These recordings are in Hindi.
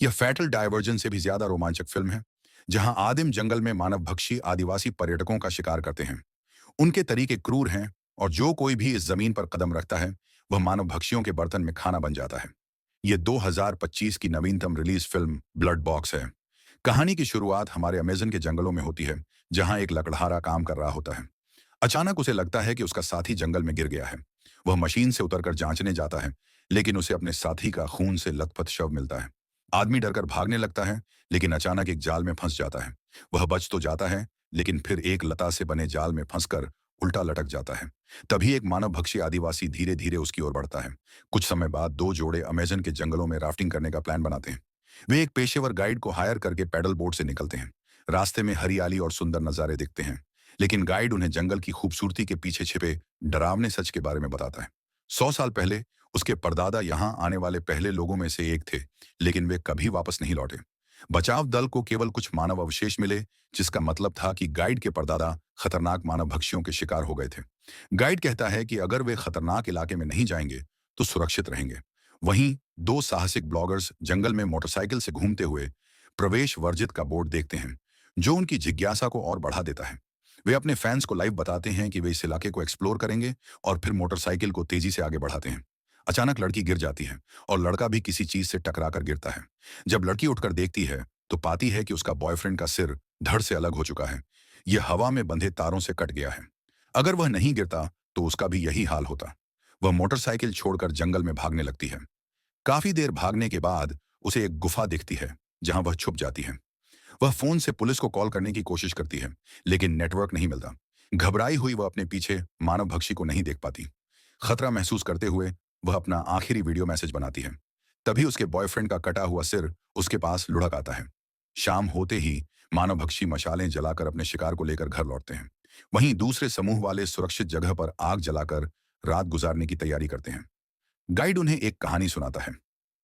यह फैटल डायवर्जन से भी ज्यादा रोमांचक फिल्म है, जहां आदिम जंगल में मानवभक्षी आदिवासी पर्यटकों का शिकार करते हैं। उनके तरीके क्रूर हैं और जो कोई भी इस जमीन पर कदम रखता है वह मानवभक्षियों के बर्तन में खाना बन जाता है। यह 2025 की नवीनतम रिलीज फिल्म ब्लड बॉक्स है। कहानी की शुरुआत हमारे अमेज़न के जंगलों में होती है, जहां एक लकड़हारा काम कर रहा होता है। अचानक उसे लगता है कि उसका साथी जंगल में गिर गया है। वह मशीन से उतरकर जांचने जाता है, लेकिन उसे अपने साथी का खून से लथपथ शव मिलता है। आदमी डरकर भागने लगता है, लेकिन अचानक एक जाल में फंस जाता है। वह बच तो जाता है, लेकिन फिर एक लता से बने जाल में फंसकर उल्टा लटक जाता है। तभी एक मानवभक्षी आदिवासी धीरे धीरे उसकी ओर बढ़ता है। कुछ समय बाद दो जोड़े अमेज़न के जंगलों में राफ्टिंग करने का प्लान बनाते हैं। वे एक पेशेवर गाइड को हायर करके पैडल बोट से निकलते हैं। रास्ते में हरियाली और सुंदर नजारे दिखते हैं, लेकिन गाइड उन्हें जंगल की खूबसूरती के पीछे छिपे डरावने सच के बारे में बताता है। 100 साल पहले उसके परदादा यहाँ आने वाले पहले लोगों में से एक थे, लेकिन वे कभी वापस नहीं लौटे। बचाव दल को केवल कुछ मानव अवशेष मिले, जिसका मतलब था कि गाइड के परदादा खतरनाक मानव भक्षियों के शिकार हो गए थे। गाइड कहता है कि अगर वे खतरनाक इलाके में नहीं जाएंगे तो सुरक्षित रहेंगे। वहीं दो साहसिक ब्लॉगर्स जंगल में मोटरसाइकिल से घूमते हुए प्रवेश वर्जित का बोर्ड देखते हैं, जो उनकी जिज्ञासा को और बढ़ा देता है। वे अपने फैंस को लाइव बताते हैं कि वे इस इलाके को एक्सप्लोर करेंगे और फिर मोटरसाइकिल को तेजी से आगे बढ़ाते हैं। अचानक लड़की गिर जाती है और लड़का भी किसी चीज से टकराकर गिरता है। जब लड़की उठकर देखती है तो पाती है कि उसका बॉयफ्रेंड का सिर धड़ से अलग हो चुका है। यह हवा में बंधे तारों से कट गया है। अगर वह नहीं गिरता तो उसका भी यही हाल होता। वह मोटरसाइकिल छोड़कर जंगल में भागने लगती है। काफी देर भागने के बाद उसे एक गुफा दिखती है, जहां वह छुप जाती है। वह फोन से पुलिस को कॉल करने की कोशिश करती है, लेकिन नेटवर्क नहीं मिलता। घबराई हुई वह अपने पीछे मानव भक्षी को नहीं देख पाती। खतरा महसूस करते हुए वह अपना आखिरी वीडियो मैसेज बनाती है। तभी उसके बॉयफ्रेंड का कटा हुआ सिर उसके पास लुढ़क आता है। शाम होते ही मानव भक्षी मशालें जलाकर अपने शिकार को लेकर घर लौटते हैं। वहीं दूसरे समूह वाले सुरक्षित जगह पर आग जलाकर रात गुजारने की तैयारी करते हैं। गाइड उन्हें एक कहानी सुनाता है।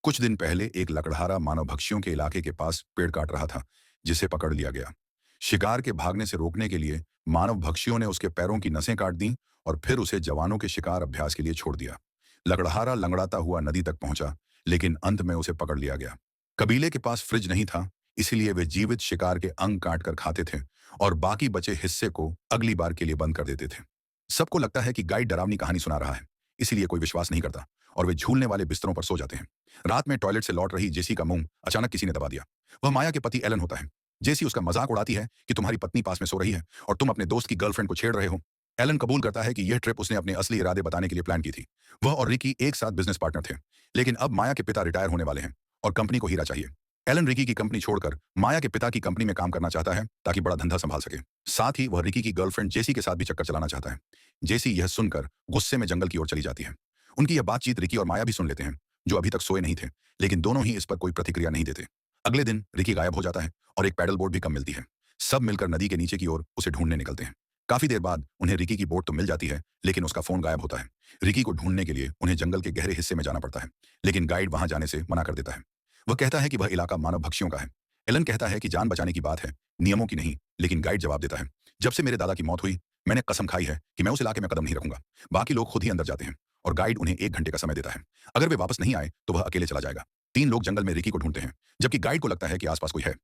कुछ दिन पहले एक लकड़हारा मानव भक्षियों के इलाके के पास पेड़ काट रहा था, जिसे पकड़ लिया गया। शिकार के भागने से रोकने के लिए मानव भक्षियों ने उसके पैरों की नसें काट दी और फिर उसे जवानों के शिकार अभ्यास के लिए छोड़ दिया। लकड़हारा लंगड़ाता हुआ नदी तक पहुंचा, लेकिन अंत में उसे पकड़ लिया गया। कबीले के पास फ्रिज नहीं था, इसलिए वे जीवित शिकार के अंग काट कर खाते थे और बाकी बचे हिस्से को अगली बार के लिए बंद कर देते थे। सबको लगता है कि गाइड डरावनी कहानी सुना रहा है, इसलिए कोई विश्वास नहीं करता और वे झूलने वाले बिस्तरों पर सो जाते हैं। रात में टॉयलेट से लौट रही जेसी का मुंह अचानक किसी ने दबा दिया। वह माया के पति एलन होता है। जेसी उसका मजाक उड़ाती है कि तुम्हारी पत्नी पास में सो रही है और तुम अपने दोस्त की गर्लफ्रेंड को छेड़ रहे हो। एलन कबूल करता है कि यह ट्रिप उसने अपने असली इरादे बताने के लिए प्लान की थी। वह और रिकी एक साथ बिजनेस पार्टनर थे, लेकिन अब माया के पिता रिटायर होने वाले हैं और कंपनी को हीरा चाहिए। एलन रिकी की कंपनी छोड़कर माया के पिता की कंपनी में काम करना चाहता है, ताकि बड़ा धंधा संभाल सके। साथ ही वह रिकी की गर्लफ्रेंड जेसी के साथ भी चक्कर चलाना चाहता है। जेसी यह सुनकर गुस्से में जंगल की ओर चली जाती है। उनकी यह बातचीत रिकी और माया भी सुन लेते हैं, जो अभी तक सोए नहीं थे, लेकिन दोनों ही इस पर कोई प्रतिक्रिया नहीं देते। अगले दिन रिकी गायब हो जाता है और एक पैडल बोट भी कम मिलती है। सब मिलकर नदी के नीचे की ओर उसे ढूंढने निकलते हैं। काफी देर बाद उन्हें रिकी की बोट तो मिल जाती है, लेकिन उसका फोन गायब होता है। रिकी को ढूंढने के लिए उन्हें जंगल के गहरे हिस्से में जाना पड़ता है, लेकिन गाइड वहां जाने से मना कर देता है। वह कहता है कि वह इलाका मानव भक्षियों का है। एलन कहता है कि जान बचाने की बात है, नियमों की नहीं, लेकिन गाइड जवाब देता है, जब से मेरे दादा की मौत हुई मैंने कसम खाई है कि मैं उस इलाके में कदम नहीं रखूंगा। बाकी लोग खुद ही अंदर जाते हैं और गाइड उन्हें 1 घंटे का समय देता है। अगर वे वापस नहीं आए तो वह अकेले चला जाएगा। 3 लोग जंगल में रिकी को ढूंढते हैं, जबकि गाइड को लगता है कि आसपास कोई है।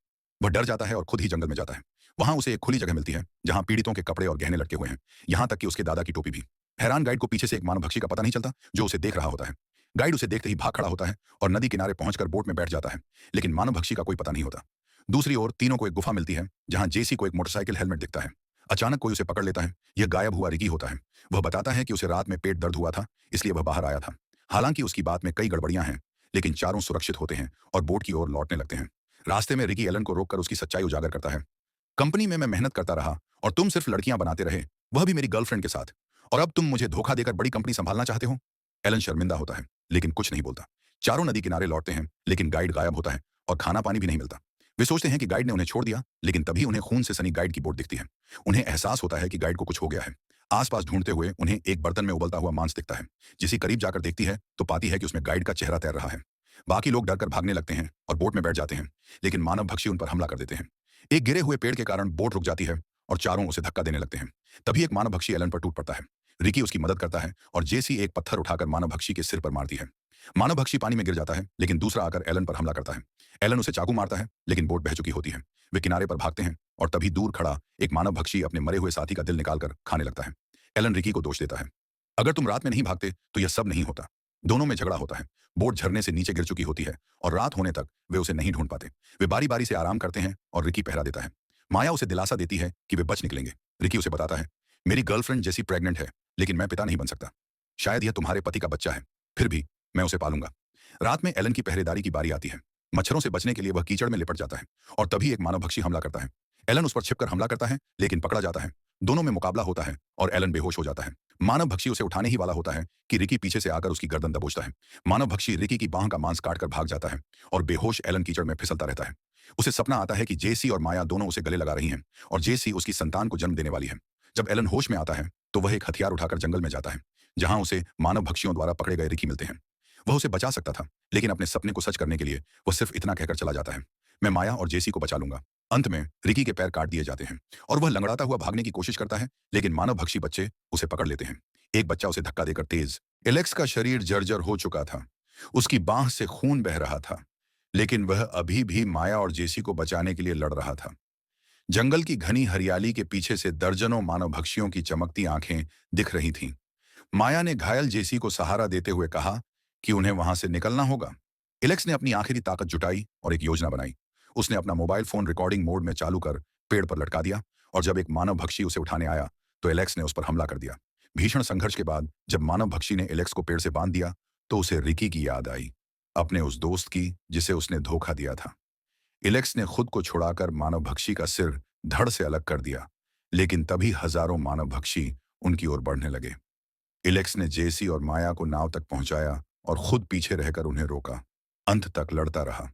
वह डर जाता है और खुद ही जंगल में जाता है। वहां उसे एक खुली जगह मिलती है, जहां पीड़ितों के कपड़े और गहने लटके हुए हैं, यहां तक कि उसके दादा की टोपी भी। हैरान गाइड को पीछे से एक मानव भक्षी का पता नहीं चलता, जो उसे देख रहा होता है। गाइड उसे देखते ही भाग खड़ा होता है और नदी किनारे पहुंचकर बोट में बैठ जाता है, लेकिन मानव भक्षी का कोई पता नहीं होता। दूसरी ओर तीनों को एक गुफा मिलती है, जहां जेसी को एक मोटरसाइकिल हेलमेट दिखता है। अचानक कोई उसे पकड़ लेता है। यह गायब हुआ रिकी होता है। वह बताता है कि उसे रात में पेट दर्द हुआ था, इसलिए वह बाहर आया था। हालांकि उसकी बात में कई गड़बड़ियां हैं, लेकिन चारों सुरक्षित होते हैं और बोट की ओर लौटने लगते हैं। रास्ते में रिकी एलन को रोककर उसकी सच्चाई उजागर करता है। कंपनी में मैं मेहनत करता रहा और तुम सिर्फ लड़कियां बनाते रहे, वह भी मेरी गर्लफ्रेंड के साथ, और अब तुम मुझे धोखा देकर बड़ी कंपनी संभालना चाहते हो। एलन शर्मिंदा होता है, लेकिन कुछ नहीं बोलता। चारों नदी किनारे लौटते हैं, लेकिन गाइड गायब होता है और खाना पानी भी नहीं मिलता। वे सोचते हैं कि गाइड ने उन्हें छोड़ दिया, लेकिन तभी उन्हें खून से सनी गाइड की बोट दिखती है। उन्हें एहसास होता है कि गाइड को कुछ हो गया है। आसपास ढूंढते हुए उन्हें एक बर्तन में उबलता हुआ मांस दिखता है। जिसे करीब जाकर देखती है तो पाती है कि उसमें गाइड का चेहरा तैर रहा है। बाकी लोग डरकर भागने लगते हैं और बोट में बैठ जाते हैं, लेकिन मानव भक्षी उन पर हमला कर देते हैं। एक गिरे हुए पेड़ के कारण बोट रुक जाती है और चारों उसे धक्का देने लगते हैं। तभी एक मानव भक्षी एलन पर टूट पड़ता है। रिकी उसकी मदद करता है और जेसी एक पत्थर उठाकर मानव भक्षी के सिर पर मारती है। मानवभक्षी पानी में गिर जाता है, लेकिन दूसरा आकर एलन पर हमला करता है। एलन उसे चाकू मारता है, लेकिन बोट बह चुकी होती है। वे किनारे पर भागते हैं और तभी दूर खड़ा एक मानवभक्षी अपने मरे हुए साथी का दिल निकालकर खाने लगता है। एलन रिकी को दोष देता है, अगर तुम रात में नहीं भागते तो यह सब नहीं होता। दोनों में झगड़ा होता है। बोट झरने से नीचे गिर चुकी होती है और रात होने तक वे उसे नहीं ढूंढ पाते। वे बारी बारी से आराम करते हैं और रिकी पहरा देता है। माया उसे दिलासा देती है कि वे बच निकलेंगे। रिकी उसे बताता है, मेरी गर्लफ्रेंड जैसी प्रेग्नेंट है, लेकिन मैं पिता नहीं बन सकता। शायद यह तुम्हारे पति का बच्चा है, फिर भी मैं उसे पालूंगा। रात में एलन की पहरेदारी की बारी आती है। मच्छरों से बचने के लिए वह कीचड़ में लिपट जाता है और तभी एक मानवभक्षी हमला करता है। एलन उस पर छिपकर हमला करता है, लेकिन पकड़ा जाता है। दोनों में मुकाबला होता है और एलन बेहोश हो जाता है। मानवभक्षी उसे उठाने ही वाला होता है कि रिकी पीछे से आकर उसकी गर्दन दबोचता है। मानवभक्षी रिकी की बांह का मांस काटकर भाग जाता है और बेहोश एलन कीचड़ में फिसलता रहता है। उसे सपना आता है कि जेसी और माया दोनों उसे गले लगा रही हैं और जेसी उसकी संतान को जन्म देने वाली है। जब एलन होश में आता है तो वह एक हथियार उठाकर जंगल में जाता है, जहां उसे मानवभक्षियों द्वारा पकड़े गए रिकी मिलते हैं। वह उसे बचा सकता था, लेकिन अपने सपने को सच करने के लिए वह सिर्फ इतना कहकर चला जाता है, मैं माया और जेसी को बचा लूंगा। अंत में रिकी के पैर काट दिए जाते हैं और वह लंगड़ाता हुआ भागने की कोशिश करता है, लेकिन मानवभक्षी बच्चे उसे पकड़ लेते हैं। एक बच्चा उसे धक्का देकर तेज। एलेक्स का शरीर जर्जर हो चुका था। उसकी बांह से खून बह रहा था, लेकिन वह अभी भी माया और जेसी को बचाने के लिए लड़ रहा था। जंगल की घनी हरियाली के पीछे से दर्जनों मानवभक्षियों की चमकती आंखें दिख रही थीं। माया ने घायल जेसी को सहारा देते हुए कहा कि उन्हें वहां से निकलना होगा। एलेक्स ने अपनी आखिरी ताकत जुटाई और एक योजना बनाई। उसने अपना मोबाइल फोन रिकॉर्डिंग मोड में चालू कर पेड़ पर लटका दिया और जब एक मानवभक्षी उसे उठाने आया तो एलेक्स ने उस पर हमला कर दिया। भीषण संघर्ष के बाद जब मानवभक्षी ने एलेक्स को पेड़ से बांध दिया तो उसे रिकी की याद आई, अपने उस दोस्त की जिसे उसने धोखा दिया था। एलेक्स ने खुद को छुड़ाकर मानवभक्षी का सिर धड़ से अलग कर दिया, लेकिन तभी हजारों मानवभक्षी उनकी ओर बढ़ने लगे। एलेक्स ने जेसी और माया को नाव तक पहुंचाया और खुद पीछे रहकर उन्हें रोका। अंत तक लड़ता रहा।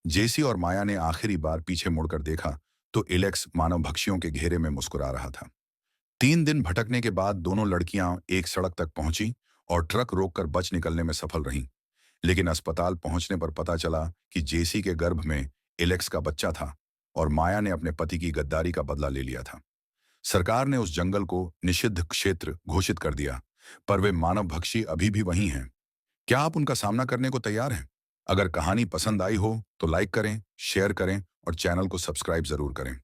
जेसी और माया ने आखिरी बार पीछे मुड़कर देखा तो एलेक्स मानवभक्षियों के घेरे में मुस्कुरा रहा था। 3 दिन भटकने के बाद दोनों लड़कियां एक सड़क तक पहुंची और ट्रक रोककर बच निकलने में सफल रहीं। लेकिन अस्पताल पहुंचने पर पता चला कि जेसी के गर्भ में एलेक्स का बच्चा था और माया ने अपने पति की गद्दारी का बदला ले लिया था। सरकार ने उस जंगल को निषिद्ध क्षेत्र घोषित कर दिया, पर वे मानवभक्षी अभी भी वहीं हैं। क्या आप उनका सामना करने को तैयार हैं? अगर कहानी पसंद आई हो तो लाइक करें, शेयर करें और चैनल को सब्सक्राइब जरूर करें।